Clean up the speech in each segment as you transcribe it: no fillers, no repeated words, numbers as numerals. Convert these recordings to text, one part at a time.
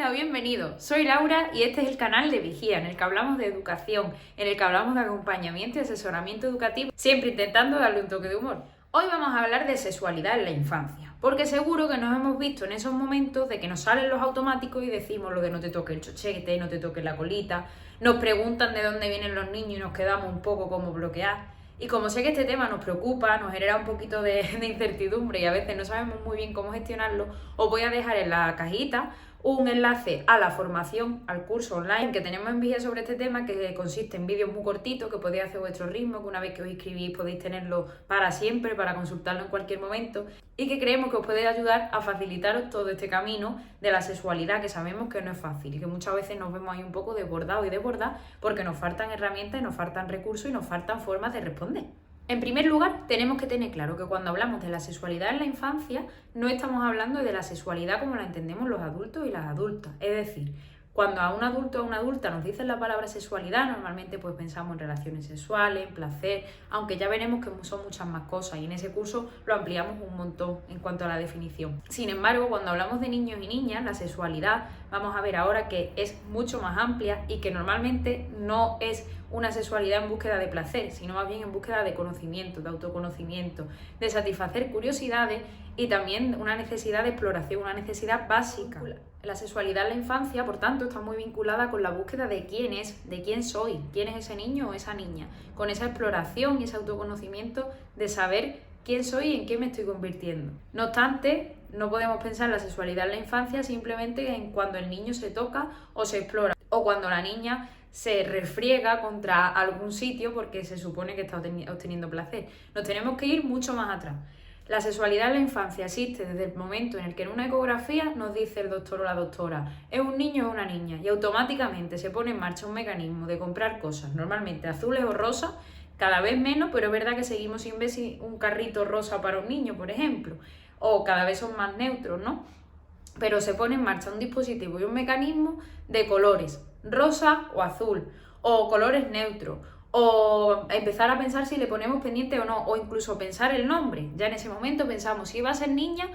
Bienvenida o bienvenido, soy Laura y este es el canal de Vigía, en el que hablamos de educación, en el que hablamos de acompañamiento y asesoramiento educativo, siempre intentando darle un toque de humor. Hoy vamos a hablar de sexualidad en la infancia, porque seguro que nos hemos visto en esos momentos de que nos salen los automáticos y decimos lo de no te toque el chochete, no te toque la colita, nos preguntan de dónde vienen los niños y nos quedamos un poco como bloqueados. Y como sé que este tema nos preocupa, nos genera un poquito de incertidumbre y a veces no sabemos muy bien cómo gestionarlo, os voy a dejar en la cajita un enlace a la formación, al curso online que tenemos en Vigía sobre este tema, que consiste en vídeos muy cortitos que podéis hacer a vuestro ritmo, que una vez que os inscribís podéis tenerlo para siempre, para consultarlo en cualquier momento, y que creemos que os puede ayudar a facilitaros todo este camino de la sexualidad, que sabemos que no es fácil y que muchas veces nos vemos ahí un poco desbordados y desbordadas porque nos faltan herramientas, nos faltan recursos y nos faltan formas de responder. En primer lugar, tenemos que tener claro que cuando hablamos de la sexualidad en la infancia, no estamos hablando de la sexualidad como la entendemos los adultos y las adultas. Es decir, cuando a un adulto o a una adulta nos dicen la palabra sexualidad, normalmente pues pensamos en relaciones sexuales, en placer, aunque ya veremos que son muchas más cosas y en ese curso lo ampliamos un montón en cuanto a la definición. Sin embargo, cuando hablamos de niños y niñas, la sexualidad, vamos a ver ahora que es mucho más amplia y que normalmente no es una sexualidad en búsqueda de placer, sino más bien en búsqueda de conocimiento, de autoconocimiento, de satisfacer curiosidades y también una necesidad de exploración, una necesidad básica. La sexualidad en la infancia, por tanto, está muy vinculada con la búsqueda de quién es, de quién soy, quién es ese niño o esa niña, con esa exploración y ese autoconocimiento de saber quién soy y en qué me estoy convirtiendo. No obstante, no podemos pensar la sexualidad en la infancia simplemente en cuando el niño se toca o se explora, o cuando la niña se refriega contra algún sitio porque se supone que está obteniendo placer. Nos tenemos que ir mucho más atrás. La sexualidad en la infancia existe desde el momento en el que en una ecografía nos dice el doctor o la doctora es un niño o una niña y automáticamente se pone en marcha un mecanismo de comprar cosas, normalmente azules o rosas, cada vez menos, pero es verdad que seguimos sin ver un carrito rosa para un niño, por ejemplo, o cada vez son más neutros, ¿no? Pero se pone en marcha un dispositivo y un mecanismo de colores, rosa o azul, o colores neutros, o empezar a pensar si le ponemos pendiente o no, o incluso pensar el nombre. Ya en ese momento pensamos si va a ser niña,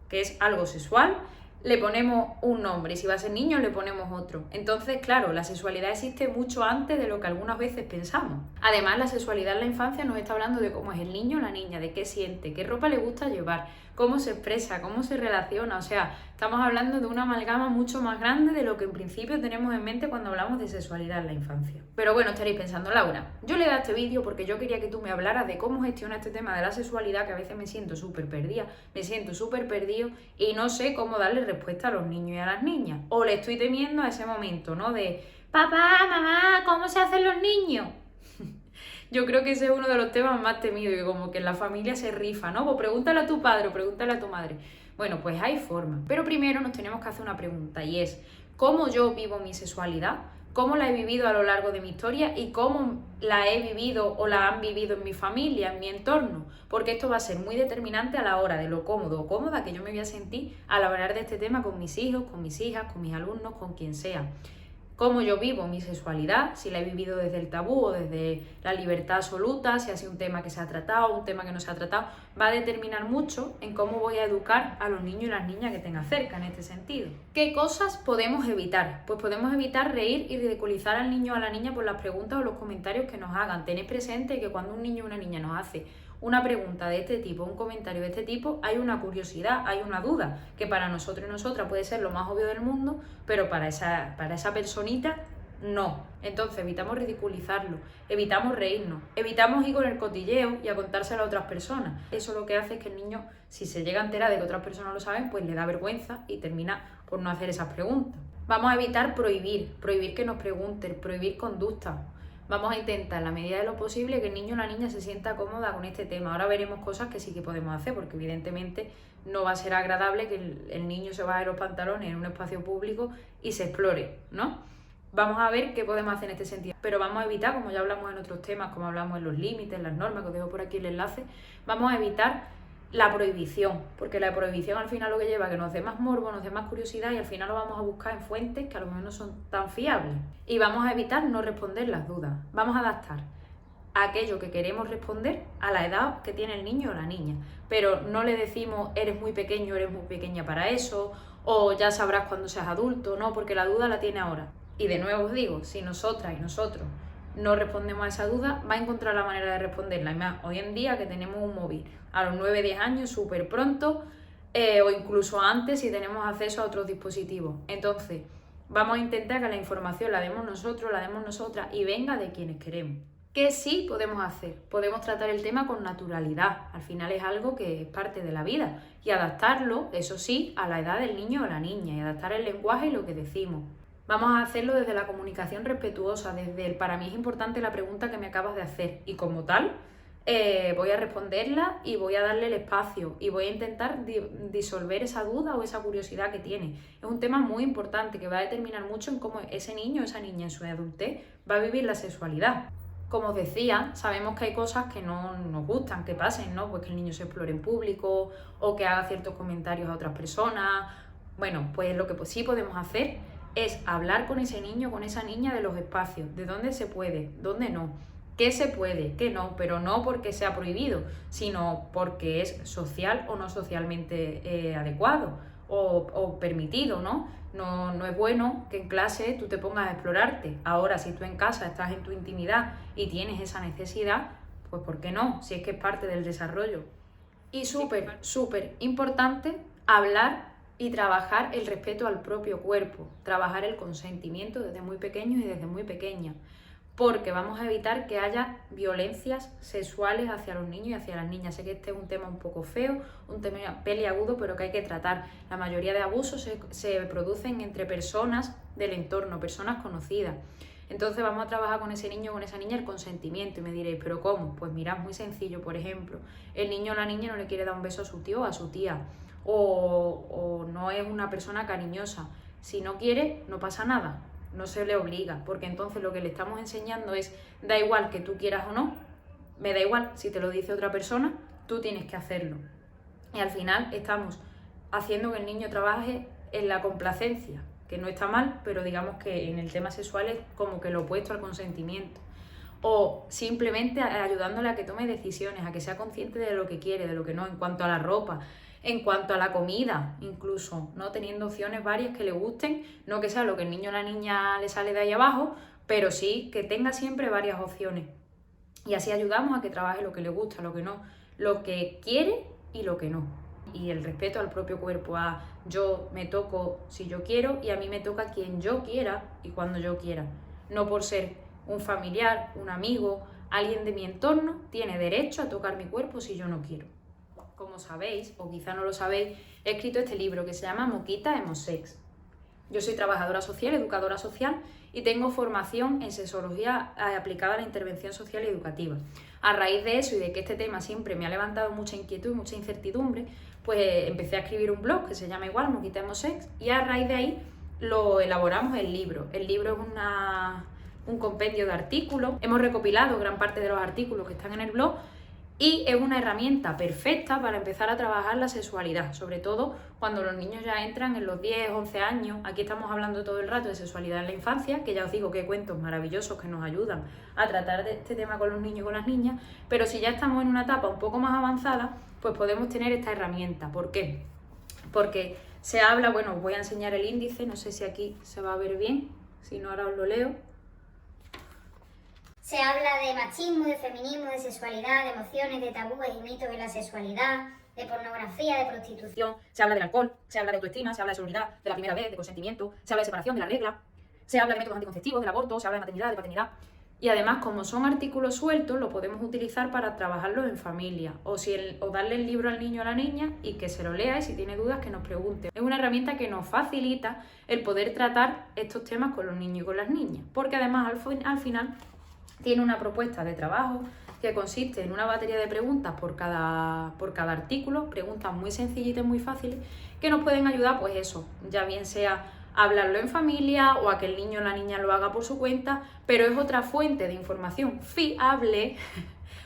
que es algo sexual, le ponemos un nombre, y si va a ser niño le ponemos otro. Entonces, claro, la sexualidad existe mucho antes de lo que algunas veces pensamos. Además, la sexualidad en la infancia nos está hablando de cómo es el niño o la niña, de qué siente, qué ropa le gusta llevar, cómo se expresa, cómo se relaciona. O sea, estamos hablando de una amalgama mucho más grande de lo que en principio tenemos en mente cuando hablamos de sexualidad en la infancia. Pero bueno, estaréis pensando, Laura, yo le he dado este vídeo porque yo quería que tú me hablaras de cómo gestiona este tema de la sexualidad, que a veces me siento súper perdida, me siento súper perdido y no sé cómo darle respuesta a los niños y a las niñas. O le estoy temiendo a ese momento, ¿no? De, papá, mamá, ¿cómo se hacen los niños? Yo creo que ese es uno de los temas más temidos y como que en la familia se rifa, ¿no? Pues pregúntale a tu padre o pregúntale a tu madre. Bueno, pues hay formas. Pero primero nos tenemos que hacer una pregunta y es, ¿cómo yo vivo mi sexualidad? ¿Cómo la he vivido a lo largo de mi historia y cómo la he vivido o la han vivido en mi familia, en mi entorno? Porque esto va a ser muy determinante a la hora de lo cómodo o cómoda que yo me voy a sentir al hablar de este tema con mis hijos, con mis hijas, con mis alumnos, con quien sea. Cómo yo vivo mi sexualidad, si la he vivido desde el tabú o desde la libertad absoluta, si ha sido un tema que se ha tratado o un tema que no se ha tratado, va a determinar mucho en cómo voy a educar a los niños y las niñas que tenga cerca en este sentido. ¿Qué cosas podemos evitar? Pues podemos evitar reír y ridiculizar al niño o a la niña por las preguntas o los comentarios que nos hagan. Tened presente que cuando un niño o una niña nos hace una pregunta de este tipo, un comentario de este tipo, hay una curiosidad, hay una duda, que para nosotros y nosotras puede ser lo más obvio del mundo, pero para esa personita no. Entonces evitamos ridiculizarlo, evitamos reírnos, evitamos ir con el cotilleo y a contárselo a otras personas. Eso lo que hace es que el niño, si se llega a enterar de que otras personas lo saben, pues le da vergüenza y termina por no hacer esas preguntas. Vamos a evitar prohibir que nos pregunten, prohibir conductas. Vamos a intentar, en la medida de lo posible, que el niño o la niña se sienta cómoda con este tema. Ahora veremos cosas que sí que podemos hacer, porque evidentemente no va a ser agradable que el niño se baje los pantalones en un espacio público y se explore, ¿no? Vamos a ver qué podemos hacer en este sentido. Pero vamos a evitar, como ya hablamos en otros temas, como hablamos en los límites, las normas, que os dejo por aquí el enlace, vamos a evitar la prohibición, porque la prohibición al final lo que lleva a que nos dé más morbo, nos dé más curiosidad y al final lo vamos a buscar en fuentes que a lo mejor no son tan fiables. Y vamos a evitar no responder las dudas. Vamos a adaptar aquello que queremos responder a la edad que tiene el niño o la niña. Pero no le decimos eres muy pequeño, eres muy pequeña para eso, o ya sabrás cuando seas adulto, no, porque la duda la tiene ahora. Y de nuevo os digo, si nosotras y nosotros no respondemos a esa duda, va a encontrar la manera de responderla. Y más, hoy en día que tenemos un móvil a los 9-10 años, súper pronto, o incluso antes si tenemos acceso a otros dispositivos. Entonces, vamos a intentar que la información la demos nosotros, la demos nosotras y venga de quienes queremos. ¿Qué sí podemos hacer? Podemos tratar el tema con naturalidad. Al final es algo que es parte de la vida. Y adaptarlo, eso sí, a la edad del niño o la niña. Y adaptar el lenguaje y lo que decimos. Vamos a hacerlo desde la comunicación respetuosa, desde el para mí es importante la pregunta que me acabas de hacer. Y como tal, voy a responderla y voy a darle el espacio. Y voy a intentar disolver esa duda o esa curiosidad que tiene. Es un tema muy importante que va a determinar mucho en cómo ese niño o esa niña en su adultez va a vivir la sexualidad. Como os decía, sabemos que hay cosas que no nos gustan que pasen, ¿no? Pues que el niño se explore en público o que haga ciertos comentarios a otras personas. Bueno, pues lo que sí podemos hacer es hablar con ese niño o con esa niña de los espacios, de dónde se puede, dónde no, qué se puede, qué no, pero no porque sea prohibido, sino porque es social o no socialmente adecuado o permitido, ¿no? No es bueno que en clase tú te pongas a explorarte. Ahora, si tú en casa estás en tu intimidad y tienes esa necesidad, pues ¿por qué no? Si es que es parte del desarrollo. Y súper importante hablar y trabajar el respeto al propio cuerpo, trabajar el consentimiento desde muy pequeños y desde muy pequeñas, porque vamos a evitar que haya violencias sexuales hacia los niños y hacia las niñas. Sé que este es un tema un poco feo, un tema peliagudo, pero que hay que tratar. La mayoría de abusos se producen entre personas del entorno, personas conocidas. Entonces vamos a trabajar con ese niño o con esa niña el consentimiento y me diréis, ¿pero cómo? Pues mirad, muy sencillo, por ejemplo, el niño o la niña no le quiere dar un beso a su tío o a su tía, o no es una persona cariñosa. Si no quiere, no pasa nada, no se le obliga, porque entonces lo que le estamos enseñando es, da igual que tú quieras o no, me da igual si te lo dice otra persona, tú tienes que hacerlo. Y al final estamos haciendo que el niño trabaje en la complacencia, que no está mal, pero digamos que en el tema sexual es como que lo opuesto al consentimiento. O simplemente ayudándole a que tome decisiones, a que sea consciente de lo que quiere, de lo que no, en cuanto a la ropa, en cuanto a la comida, incluso, ¿no? Teniendo opciones varias que le gusten, no que sea lo que el niño o la niña le sale de ahí abajo, pero sí que tenga siempre varias opciones. Y así ayudamos a que trabaje lo que le gusta, lo que no, lo que quiere y lo que no. Y el respeto al propio cuerpo, a yo me toco si yo quiero y a mí me toca quien yo quiera y cuando yo quiera. No por ser un familiar, un amigo, alguien de mi entorno, tiene derecho a tocar mi cuerpo si yo no quiero. Como sabéis, o quizá no lo sabéis, he escrito este libro que se llama Moquita Emosex. Yo soy trabajadora social, educadora social y tengo formación en sexología aplicada a la intervención social y educativa. A raíz de eso y de que este tema siempre me ha levantado mucha inquietud y mucha incertidumbre, pues empecé a escribir un blog que se llama igual, Moquita Emosex, y a raíz de ahí lo elaboramos el libro. El libro es un compendio de artículos. Hemos recopilado gran parte de los artículos que están en el blog y es una herramienta perfecta para empezar a trabajar la sexualidad, sobre todo cuando los niños ya entran en los 10, 11 años. Aquí estamos hablando todo el rato de sexualidad en la infancia, que ya os digo que hay cuentos maravillosos que nos ayudan a tratar de este tema con los niños y con las niñas, pero si ya estamos en una etapa un poco más avanzada, pues podemos tener esta herramienta. ¿Por qué? Porque se habla, bueno, os voy a enseñar el índice, no sé si aquí se va a ver bien, si no ahora os lo leo. Se habla de machismo, de feminismo, de sexualidad, de emociones, de tabúes y mitos de la sexualidad, de pornografía, de prostitución. Se habla del alcohol, se habla de autoestima, se habla de seguridad, de la primera vez, de consentimiento, se habla de separación, de la regla, se habla de métodos anticonceptivos, del aborto, se habla de maternidad, de paternidad. Y además, como son artículos sueltos, lo podemos utilizar para trabajarlos en familia o darle el libro al niño o a la niña y que se lo lea y si tiene dudas que nos pregunte. Es una herramienta que nos facilita el poder tratar estos temas con los niños y con las niñas, porque además al final tiene una propuesta de trabajo que consiste en una batería de preguntas por cada artículo, preguntas muy sencillitas y muy fáciles, que nos pueden ayudar, pues eso, ya bien sea a hablarlo en familia o a que el niño o la niña lo haga por su cuenta, pero es otra fuente de información fiable,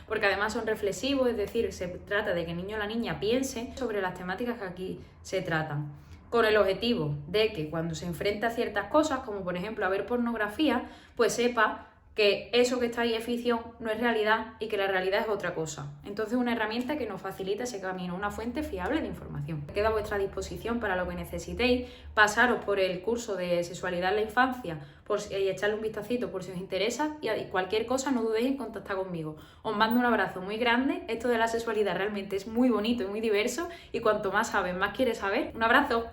porque además son reflexivos, es decir, se trata de que el niño o la niña piense sobre las temáticas que aquí se tratan, con el objetivo de que cuando se enfrenta a ciertas cosas, como por ejemplo a ver pornografía, pues sepa que eso que está ahí es ficción, no es realidad y que la realidad es otra cosa. Entonces, una herramienta que nos facilita ese camino, una fuente fiable de información. Queda a vuestra disposición para lo que necesitéis, pasaros por el curso de sexualidad en la infancia y echarle un vistacito por si os interesa, y cualquier cosa no dudéis en contactar conmigo. Os mando un abrazo muy grande. Esto de la sexualidad realmente es muy bonito y muy diverso, y cuanto más sabes, más quieres saber. Un abrazo.